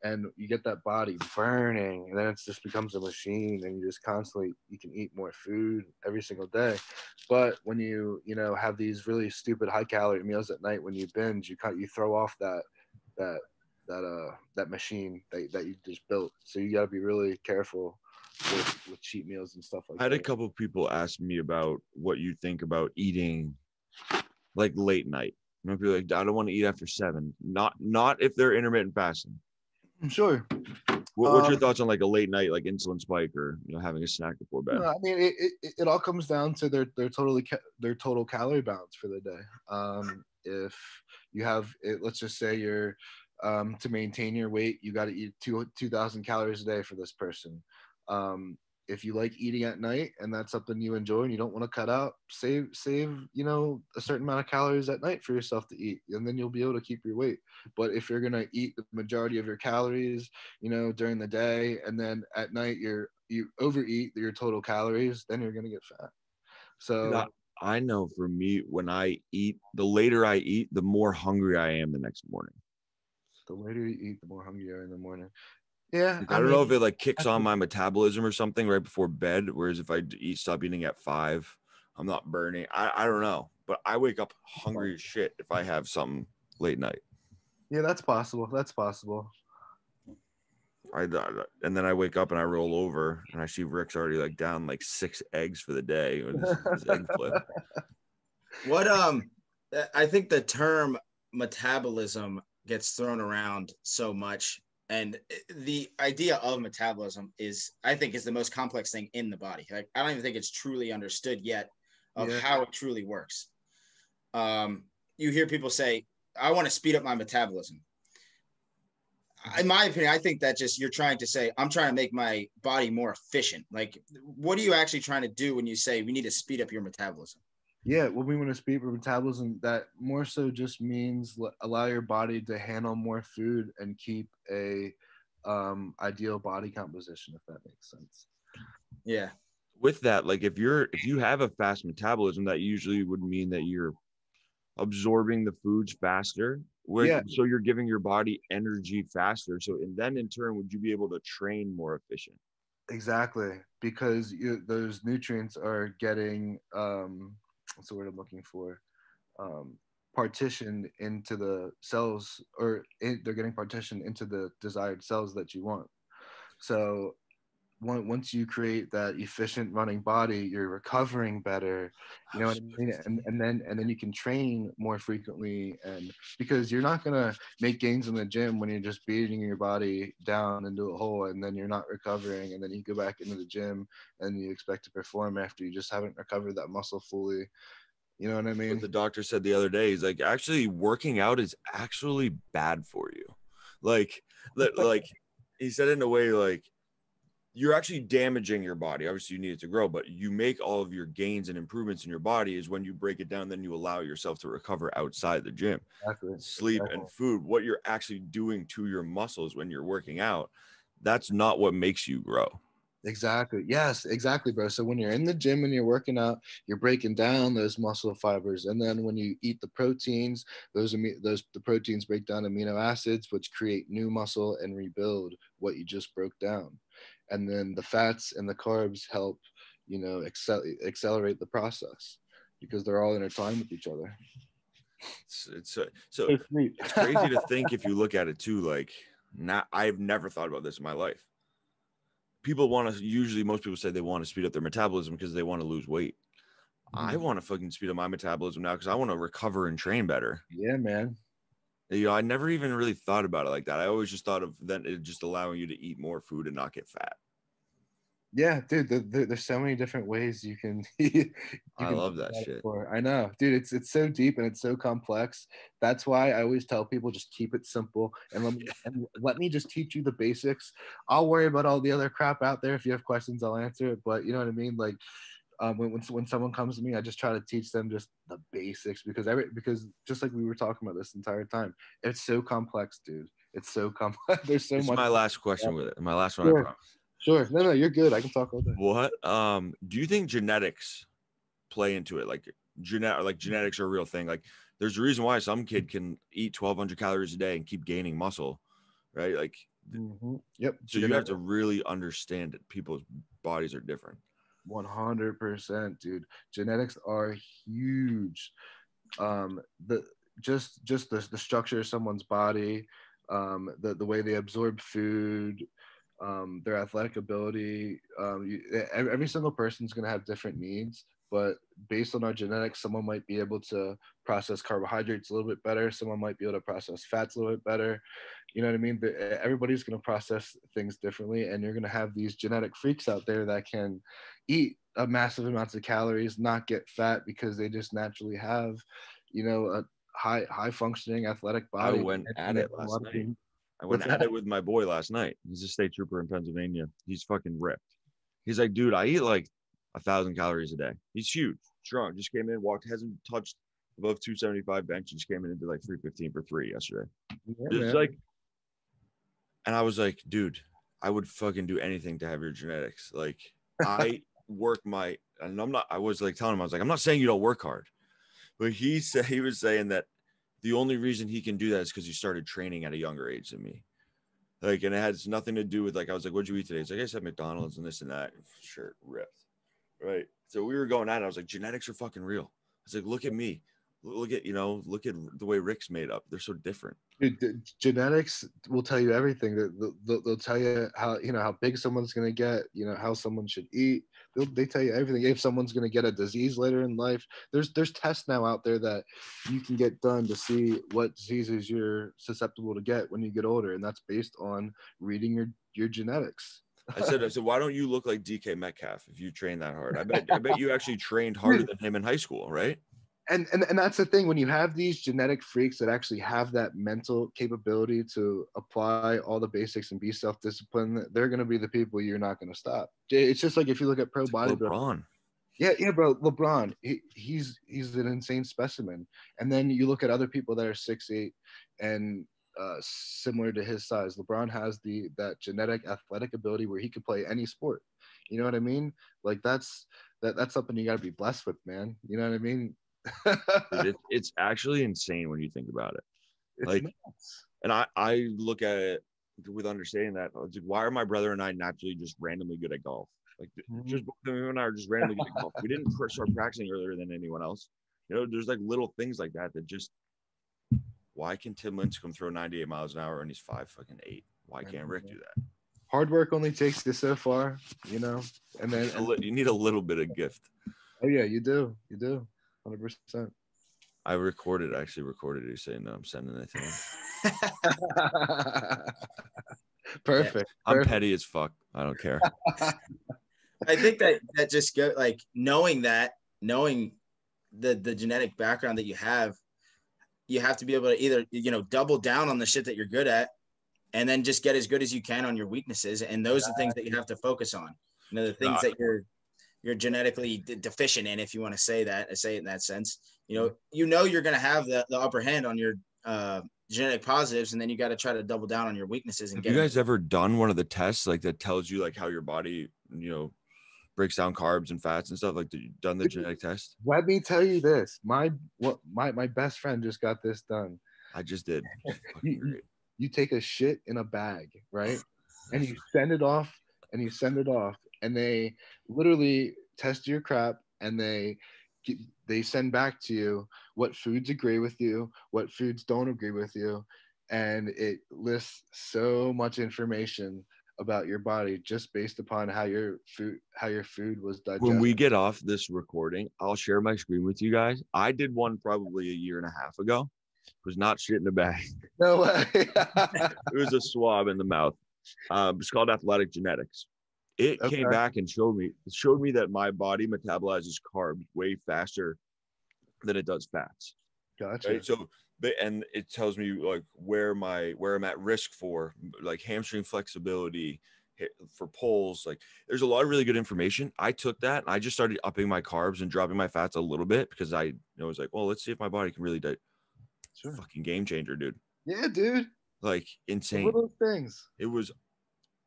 and you get that body burning, and then it just becomes a machine, and you just constantly, you can eat more food every single day. But when you have these really stupid high calorie meals at night, when you binge, you throw off that machine that you just built. So you got to be really careful with cheat meals and stuff like that. I had a couple of people ask me about what you think about eating like late night. You know, people are like, I don't want to eat after 7. Not if they're intermittent fasting. Sure. What's your thoughts on like a late night, like insulin spike, or having a snack before bed? I mean, it all comes down to their total calorie balance for the day. If you have it, let's just say you're to maintain your weight, you got to eat 2,000 calories a day for this person. If you like eating at night and that's something you enjoy and you don't want to cut out, save a certain amount of calories at night for yourself to eat, and then you'll be able to keep your weight. But if you're gonna eat the majority of your calories, during the day, and then at night you overeat your total calories, then you're gonna get fat. So I know for me, when I eat, the later I eat, the more hungry I am the next morning. The later you eat, the more hungry you are in the morning. Yeah, I don't know if it like kicks on my metabolism or something right before bed. Whereas if I stop eating at 5, I'm not burning. I don't know, but I wake up hungry as shit if I have something late night. Yeah, that's possible. That's possible. And then I wake up and I roll over and I see Rick's already like down like 6 eggs for the day with his egg flip. What I think the term metabolism gets thrown around so much. And the idea of metabolism is the most complex thing in the body. Like, I don't even think it's truly understood yet of how it truly works. You hear people say, I want to speed up my metabolism. In my opinion, I think that just, you're trying to say, I'm trying to make my body more efficient. Like, what are you actually trying to do when you say we need to speed up your metabolism? Yeah, when we want to speed up metabolism, that more so just means allow your body to handle more food and keep a ideal body composition, if that makes sense. Yeah. With that, like if you have a fast metabolism, that usually would mean that you're absorbing the foods faster. So you're giving your body energy faster. So and then in turn, would you be able to train more efficient? Exactly, because those nutrients are getting what's the word I'm looking for? Partitioned into the cells, or they're getting partitioned into the desired cells that you want. So once you create that efficient running body, you're recovering better, you know what I mean? And then you can train more frequently, and because you're not gonna make gains in the gym when you're just beating your body down into a hole and then you're not recovering, and then you go back into the gym and you expect to perform after you just haven't recovered that muscle fully. You know what I mean? What the doctor said the other day, he's like, actually working out is actually bad for you. Like he said in a way, like, you're actually damaging your body. Obviously you need it to grow, but you make all of your gains and improvements in your body is when you break it down, then you allow yourself to recover outside the gym. Exactly. Sleep and food, what you're actually doing to your muscles when you're working out, that's not what makes you grow. Exactly. Yes, exactly, bro. So when you're in the gym and you're working out, you're breaking down those muscle fibers, and then when you eat the proteins, the proteins break down amino acids, which create new muscle and rebuild what you just broke down. And then the fats and the carbs help, accelerate the process because they're all intertwined with each other. It's crazy to think, if you look at it too, like, I've never thought about this in my life. Most people say they want to speed up their metabolism because they want to lose weight. I want to fucking speed up my metabolism now because I want to recover and train better. Yeah, man. You know, I never even really thought about it like that. I always just thought of then it just allowing you to eat more food and not get fat. Yeah, dude, there's so many different ways you can you I can love look that at it shit. for. I know, dude, it's so deep and it's so complex. That's why I always tell people just keep it simple and let me just teach you the basics. I'll worry about all the other crap out there. If you have questions, I'll answer it. But you know what I mean? Like when someone comes to me, I just try to teach them just the basics because just like we were talking about this entire time, it's so complex, dude. It's so complex. There's so It's much. my last question with it. My last one, I Sure, promise. sure. No, you're good. I can talk all day. What do you think genetics play into it? Like genetics are a real thing. Like there's a reason why some kid can eat 1,200 calories a day and keep gaining muscle, right? Like Yep. so you have to really understand it. People's bodies are different. 100%, dude. Genetics are huge. The just the structure of someone's body, the way they absorb food, their athletic ability. Every single person's gonna have different needs, but based on our genetics, someone might be able to process carbohydrates a little bit better. Someone might be able to process fats a little bit better. You know what I mean? But everybody's going to process things differently, and you're going to have these genetic freaks out there that can eat a massive amounts of calories, not get fat because they just naturally have, you know, a high functioning athletic I body. went at it last night. I went What's at that? it with my boy last night. He's a state trooper in Pennsylvania. He's fucking ripped. He's like, dude, I eat like 1,000 calories a day. He's huge, strong. Just came in, walked, hasn't touched above 275 bench. Just came in and did like 315 for 3 yesterday. Yeah, Just man. like, and I was like, dude, I would fucking do anything to have your genetics. Like, I work my, and I was like telling him, I was like, I'm not saying you don't work hard, but he was saying that the only reason he can do that is because he started training at a younger age than me. Like, and it has nothing to do with like, I was like, what'd you eat today? He's like, I just had McDonald's and this and that. Shirt ripped. Right. So we were going at it. I was like, genetics are fucking real. I was like, look at me. Look at the way Rick's made up. They're so different. Dude, genetics will tell you everything. They'll tell you how big someone's going to get, how someone should eat. They tell you everything. If someone's going to get a disease later in life, there's tests now out there that you can get done to see what diseases you're susceptible to get when you get older, and that's based on reading your genetics. I said, why don't you look like DK Metcalf if you train that hard? I bet you actually trained harder than him in high school, right? And that's the thing, when you have these genetic freaks that actually have that mental capability to apply all the basics and be self-disciplined, they're going to be the people you're not going to stop. It's just like if you look at pro bodybuilding. LeBron. Yeah, bro. LeBron, he's an insane specimen. And then you look at other people that are 6'8" and similar to his size. LeBron has that genetic athletic ability where he could play any sport. You know what I mean? Like that's something you got to be blessed with, man. You know what I mean? Dude, it's actually insane when you think about it. It's like nuts. And I look at it with understanding that, like, why are my brother and I naturally just randomly good at golf? Like just both of them and I are just randomly good at golf. We didn't start practicing earlier than anyone else. There's like little things like that just, why can Tim Lincecum throw 98 miles an hour and he's 5'8"? Why can't Rick do that? Hard work only takes you so far, and then you need a little bit of gift. Oh yeah, you do 100%. I actually recorded you saying that I'm sending it to him. Perfect. Yeah. I'm petty as fuck. I don't care. I think that just go like knowing the genetic background that you have to be able to either double down on the shit that you're good at, and then just get as good as you can on your weaknesses, and those are the things that you have to focus on. The things that you're genetically deficient in, if you want to say it in that sense. You're going to have the upper hand on your genetic positives, and then you got to try to double down on your weaknesses. And have you guys ever done one of the tests like that tells you like how your body breaks down carbs and fats and stuff? Like, you've done the genetic test? Let me tell you this. My best friend just got this done. I just did. You take a shit in a bag, right? And you send it off, and they literally test your crap, and they send back to you what foods agree with you, what foods don't agree with you, and it lists so much information about your body just based upon how your food was digested. When we get off this recording, I'll share my screen with you guys. I did one probably a year and a half ago, was not shit in a bag. No way. It was a swab in the mouth. It's called athletic genetics. It came back and showed me that my body metabolizes carbs way faster than it does fats. Gotcha. Right? So, and it tells me like where I'm at risk for, like hamstring flexibility, for pulls. Like there's a lot of really good information. I took that and I just started upping my carbs and dropping my fats a little bit because I was like, well, let's see if my body can really Sure. Fucking game changer, dude. Yeah, dude. Like insane. The little things. It was,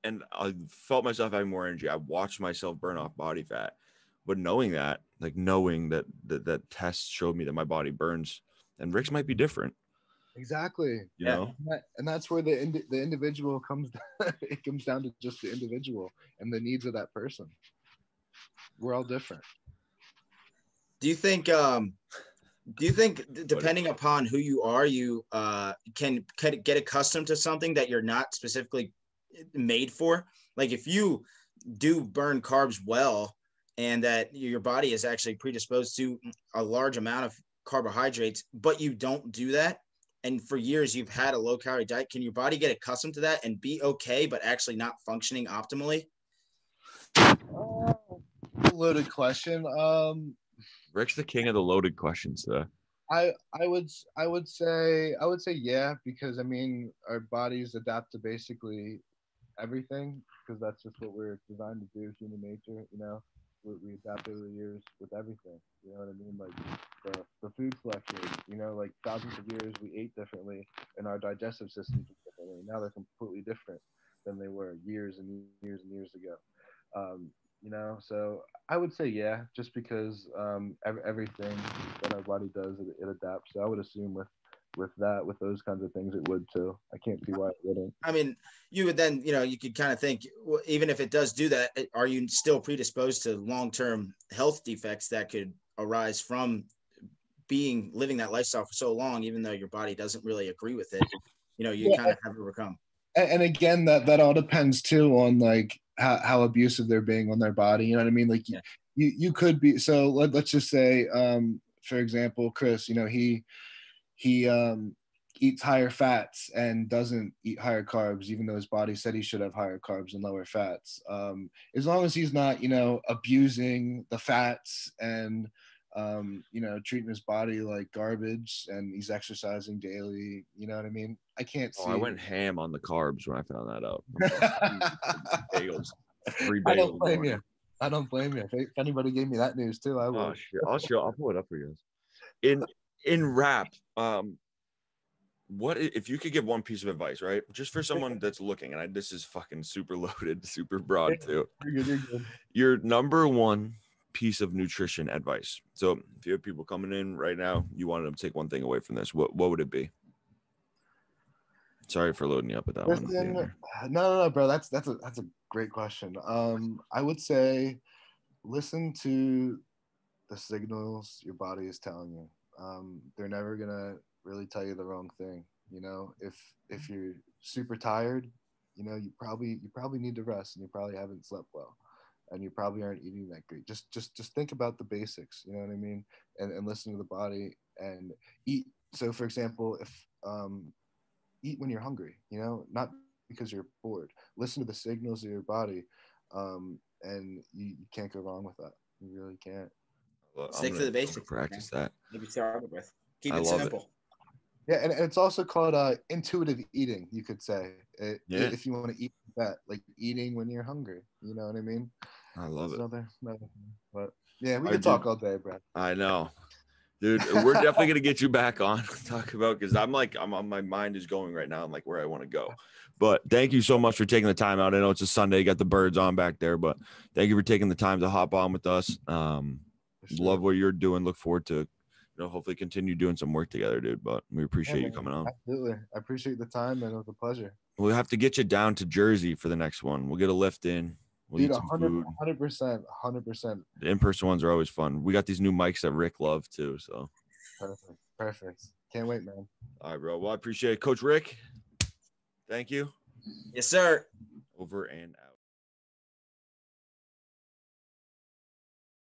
and I felt myself having more energy. I watched myself burn off body fat, but knowing that test showed me that my body burns, and Rick's might be different. Exactly. You know, and that's where the individual comes. It comes down to just the individual and the needs of that person. We're all different. Do you think depending upon who you are, you can get accustomed to something that you're not specifically made for? Like if you do burn carbs well and that your body is actually predisposed to a large amount of carbohydrates, but you don't do that, and for years you've had a low calorie diet, can your body get accustomed to that and be okay, but actually not functioning optimally? Loaded question. Rick's the king of the loaded questions. I would say yeah, because I mean our bodies adapt to basically everything because that's just what we're designed to do, human nature. You know, we adapt over the years with everything. You know what I mean? Like the food selection. You know, like thousands of years we ate differently, and our digestive systems were differently. Now they're completely different than they were years and years and years ago. You know, so I would say yeah, just because everything that our body does, it adapts. So I would assume with those kinds of things, it would too. I can't see why it wouldn't. I mean, you would then, you could kind of think, well, even if it does do that, are you still predisposed to long-term health defects that could arise from living that lifestyle for so long, even though your body doesn't really agree with it? You kind of have to overcome. And again, that all depends too on like how abusive they're being on their body. You know what I mean? Like you could be. So let's just say, for example, Chris. You know, he eats higher fats and doesn't eat higher carbs, even though his body said he should have higher carbs and lower fats. As long as he's not, abusing the fats and treating his body like garbage, and he's exercising daily. You know what I mean? I can't see. I went ham on the carbs when I found that out. Bagels. 3 bagels. I don't blame you. If anybody gave me that news too, I would. Oh shit! I'll pull it up for you guys. In wrap, what if you could give one piece of advice, right? Just for someone that's looking, and this is fucking super loaded, super broad too. You're good. Your number one piece of nutrition advice. So if you have people coming in right now, you wanted them to take one thing away from this, what would it be? Sorry for loading you up with that one. No, bro. That's a great question. I would say listen to the signals your body is telling you. They're never gonna really tell you the wrong thing. If you're super tired, you probably need to rest, and you probably haven't slept well, and you probably aren't eating that great. Just think about the basics. You know what I mean? And listen to the body and eat. So, for example, if eat when you're hungry, not because you're bored. Listen to the signals of your body, and you can't go wrong with that. You really can't. Well, stick to the basics. Practice that. Maybe start with. Keep it simple. Yeah, and it's also called intuitive eating, you could say. If you want to eat that, like eating when you're hungry. You know what I mean? I love it. But yeah, we can talk all day, Brad. I know. Dude, we're definitely gonna get you back on talk about, because my mind is going right now and like where I want to go. But thank you so much for taking the time out. I know it's a Sunday, you got the birds on back there, but thank you for taking the time to hop on with us. Love what you're doing. Look forward to hopefully continue doing some work together, dude. But we appreciate you coming on. Absolutely, I appreciate the time, and it was a pleasure. We'll have to get you down to Jersey for the next one. We'll get a lift in. We'll eat some food. 100%. The in-person ones are always fun. We got these new mics that Rick loved too. So perfect. Can't wait, man. All right, bro. Well, I appreciate it. Coach Rick, thank you. Yes, sir. Over and out.